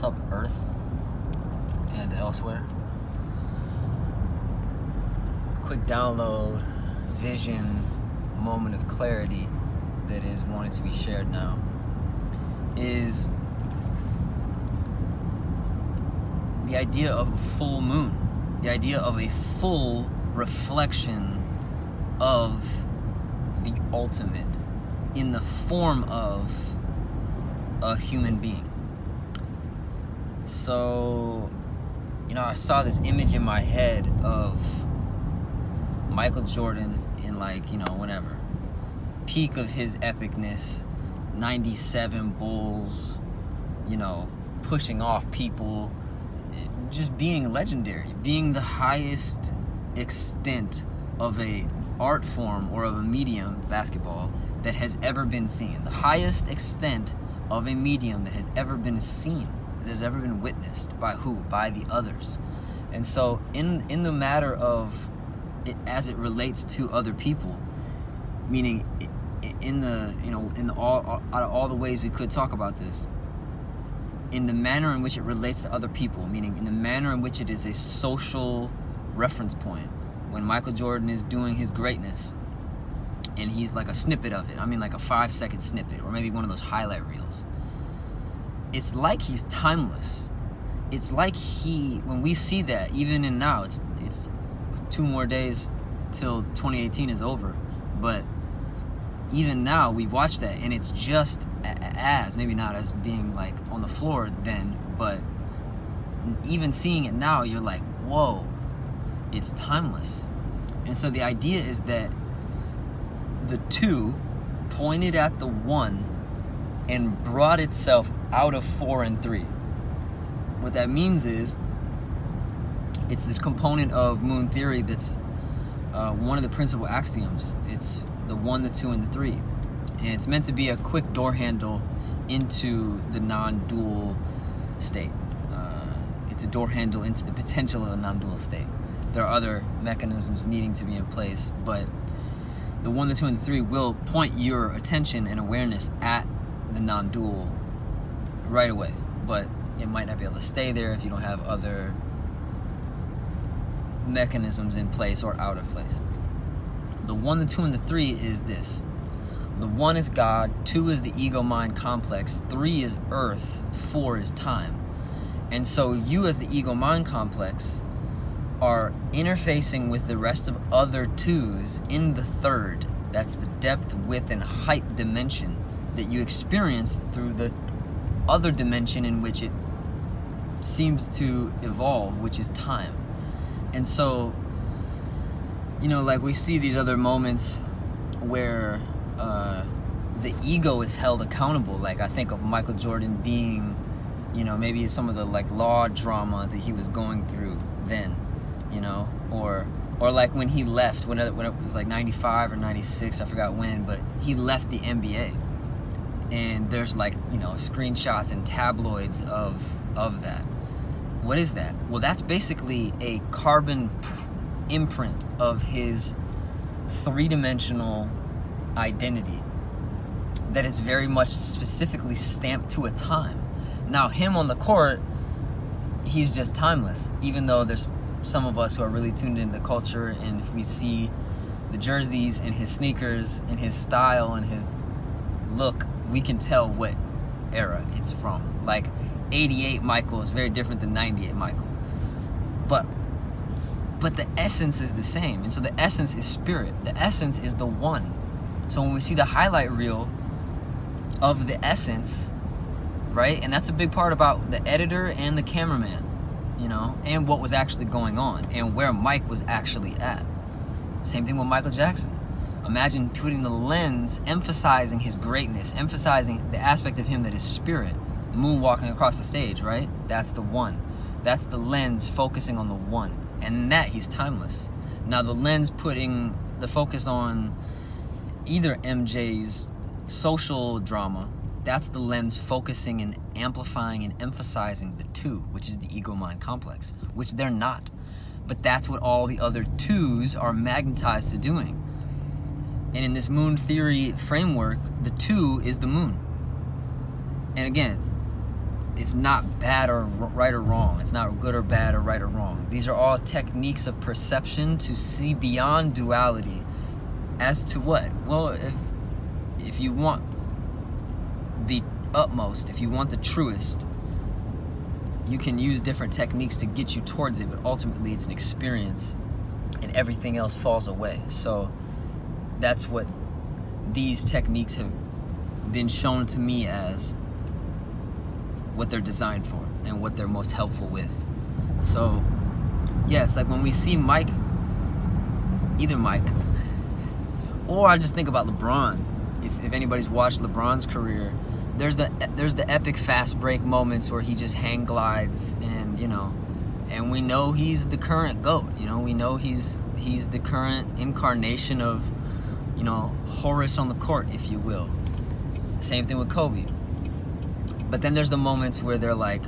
What's up, Earth and elsewhere? Quick download, vision, moment of clarity that is wanting to be shared now is the idea of a full moon, the idea of a full reflection of the ultimate in the form of a human being. So, I saw this image in my head of Michael Jordan in whenever. Peak of his epicness, 97 Bulls, pushing off people, just being legendary, being the highest extent of a art form or of a medium, basketball, that has ever been seen. The highest extent of a medium that has ever been seen, that has ever been witnessed. By who? By the others. And so in the matter of it, as it relates to other people, meaning out of all the ways we could talk about this, in the manner in which it relates to other people, meaning in the manner in which it is a social reference point. When Michael Jordan is doing his greatness, and he's like a snippet of it, like a 5-second snippet, or maybe one of those highlight reels. It's like he's timeless. It's like when we see that, even in now, it's 2 more days till 2018 is over, but even now we watch that, and it's just as, maybe not as being like on the floor then, but even seeing it now, you're like, whoa, it's timeless. And so the idea is that the 2 pointed at the 1 and brought itself out of 4 and 3. What that means is it's this component of moon theory that's one of the principal axioms. It's the 1, the 2, and the 3. And it's meant to be a quick door handle into the non-dual state. It's a door handle into the potential of a non-dual state. There are other mechanisms needing to be in place, but the 1, the 2, and the 3 will point your attention and awareness at the non-dual right away. But it might not be able to stay there if you don't have other mechanisms in place or out of place. The 1, the 2, and the 3 is this. The 1 is God, 2 is the ego-mind complex, 3 is earth, 4 is time. And so you as the ego-mind complex are interfacing with the rest of other 2s in the 3rd. That's the depth, width, and height dimension that you experience through the other dimension in which it seems to evolve, which is time. And so, we see these other moments where the ego is held accountable. Like I think of Michael Jordan being, maybe some of the law drama that he was going through then, or like when he left, when it was 95 or 96, I forgot when, but he left the NBA. And there's screenshots and tabloids of that. What is that? Well, that's basically a carbon imprint of his 3-dimensional identity that is very much specifically stamped to a time. Now, him on the court, he's just timeless, even though there's some of us who are really tuned into the culture, and if we see the jerseys and his sneakers and his style and his look, we can tell what era it's from. 88 Michael is very different than 98 Michael. But the essence is the same. And so the essence is spirit. The essence is the 1. So when we see the highlight reel of the essence, right? And that's a big part about the editor and the cameraman, and what was actually going on and where Mike was actually at. Same thing with Michael Jackson. Imagine putting the lens, emphasizing his greatness, emphasizing the aspect of him that is spirit, moonwalking across the stage, right? That's the 1. That's the lens focusing on the 1. And in that, he's timeless. Now, the lens putting the focus on either MJ's social drama, that's the lens focusing and amplifying and emphasizing the 2, which is the ego-mind complex, which they're not. But that's what all the other 2s are magnetized to doing. And in this moon theory framework, the 2 is the moon. And again, it's not bad or right or wrong. It's not good or bad or right or wrong. These are all techniques of perception to see beyond duality. As to what? Well, if you want the utmost, if you want the truest, you can use different techniques to get you towards it, but ultimately it's an experience and everything else falls away. So that's what these techniques have been shown to me as what they're designed for and what they're most helpful with. So yeah, it's like when we see Mike, either Mike, or I just think about LeBron. If anybody's watched LeBron's career, there's the epic fast break moments where he just hang glides, and and we know he's the current GOAT. We know he's the current incarnation of Horus on the court, if you will. Same thing with Kobe. But then there's the moments where they're like,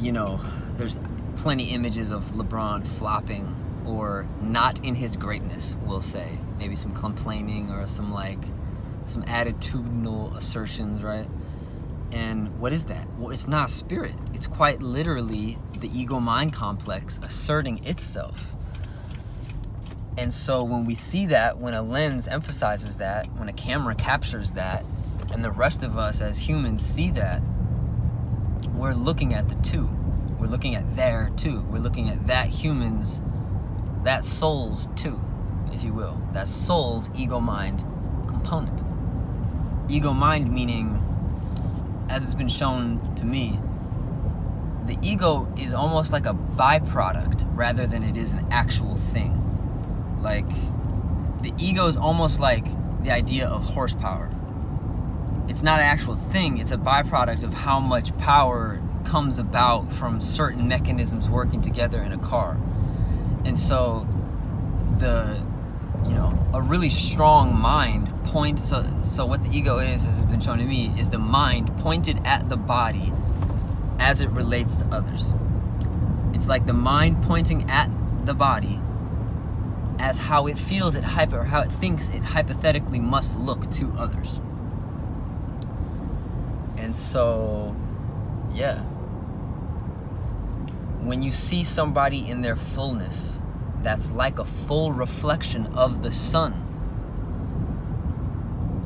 there's plenty images of LeBron flopping or not in his greatness, we'll say. Maybe some complaining or some attitudinal assertions, right? And what is that? Well, it's not spirit. It's quite literally the ego-mind complex asserting itself. And so when we see that, when a lens emphasizes that, when a camera captures that, and the rest of us as humans see that, we're looking at the two. We're looking at their two. We're looking at that human's, that soul's two, if you will. That soul's ego-mind component. Ego-mind meaning, as it's been shown to me, the ego is almost like a byproduct rather than it is an actual thing. Like, the ego is almost like the idea of horsepower. It's not an actual thing, it's a byproduct of how much power comes about from certain mechanisms working together in a car. And so a really strong mind points, so what the ego is, as it's been shown to me, is the mind pointed at the body as it relates to others. It's like the mind pointing at the body as how it feels how it thinks it hypothetically must look to others. And so, yeah. When you see somebody in their fullness, that's like a full reflection of the sun.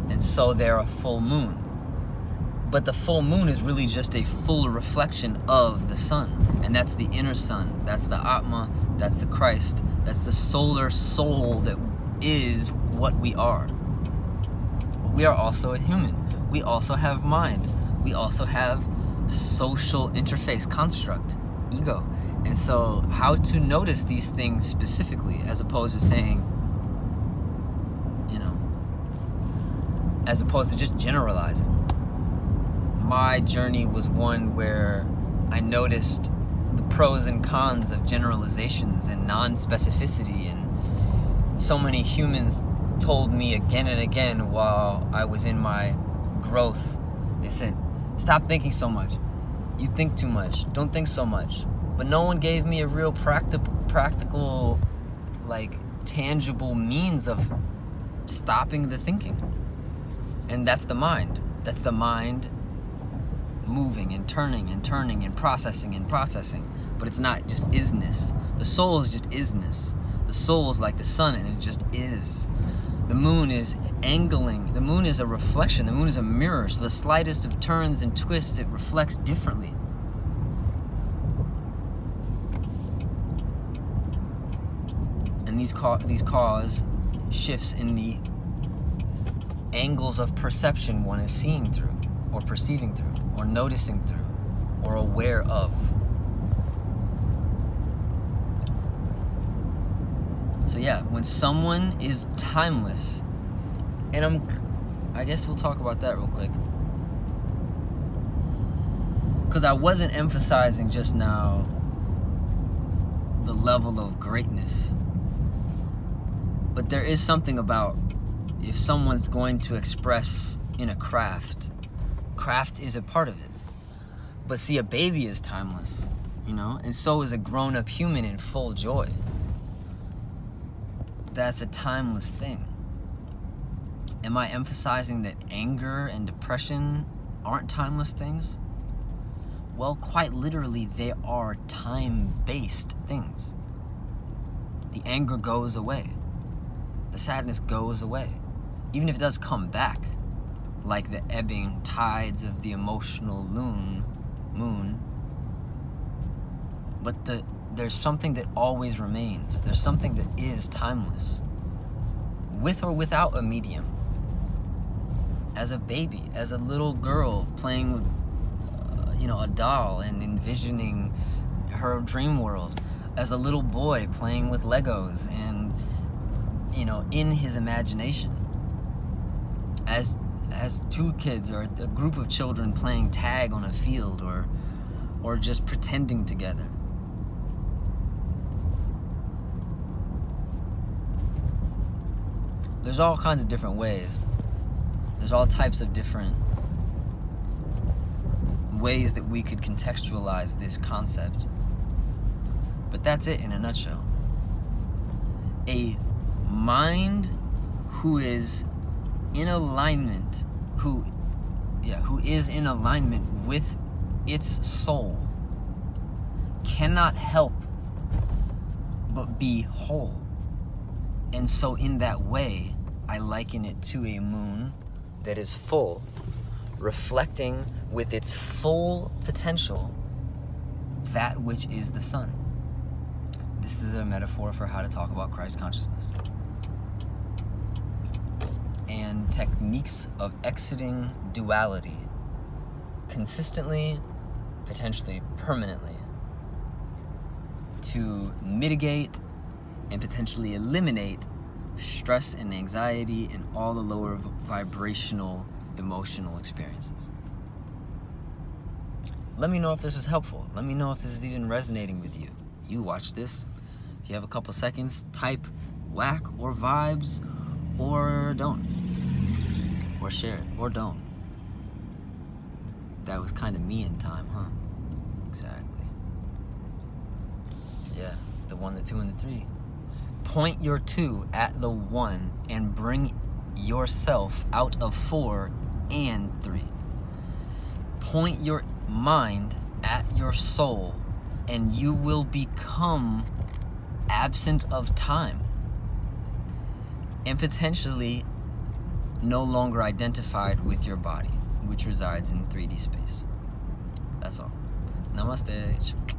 And so they're a full moon. But the full moon is really just a full reflection of the sun. And that's the inner sun. That's the Atma. That's the Christ. That's the solar soul that is what we are. We are also a human. We also have mind. We also have social interface construct, ego. And so how to notice these things specifically, as opposed to saying, as opposed to just generalizing. My journey was one where I noticed the pros and cons of generalizations and non-specificity, and so many humans told me again and again while I was in my growth, they said, stop thinking so much. You think too much. Don't think so much. But no one gave me a real practical, tangible means of stopping the thinking. And that's the mind. That's the mind moving and turning and processing. But it's not just isness. The soul is just isness. The soul is like the sun, and it just is. The moon is angling. The moon is a reflection. The moon is a mirror. So the slightest of turns and twists, it reflects differently. And these cause shifts in the angles of perception one is seeing through, or perceiving through, or noticing through, or aware of. So yeah, when someone is timeless, and I guess we'll talk about that real quick, because I wasn't emphasizing just now the level of greatness, but there is something about if someone's going to express in a craft is a part of it. But see, a baby is timeless, and so is a grown-up human in full joy. That's a timeless thing. Am I emphasizing that anger and depression aren't timeless things? Well, quite literally, they are time-based things. The anger goes away. The sadness goes away. Even if it does come back, like the ebbing tides of the emotional moon. But there's something that always remains. There's something that is timeless. With or without a medium. As a baby, as a little girl playing with a doll and envisioning her dream world, as a little boy playing with Legos and in his imagination, as two kids or a group of children playing tag on a field or just pretending together. There's all kinds of different ways. There's all types of different ways that we could contextualize this concept. But that's it in a nutshell. A mind who is in alignment, who is in alignment with its soul, cannot help but be whole. And so in that way, I liken it to a moon that is full, reflecting with its full potential that which is the sun. This is a metaphor for how to talk about Christ consciousness and techniques of exiting duality consistently, potentially permanently, to mitigate and potentially eliminate stress and anxiety and all the lower vibrational emotional experiences. Let me know if this was helpful. Let me know if this is even resonating with you. You watch this. If you have a couple seconds, type whack or vibes or don't. Or share it or don't. That was kind of me in time, huh? Exactly. Yeah, the 1, the 2, and the 3. Point your 2 at the 1 and bring yourself out of 4 and 3. Point your mind at your soul and you will become absent of time and potentially no longer identified with your body, which resides in 3D space. That's all. Namaste.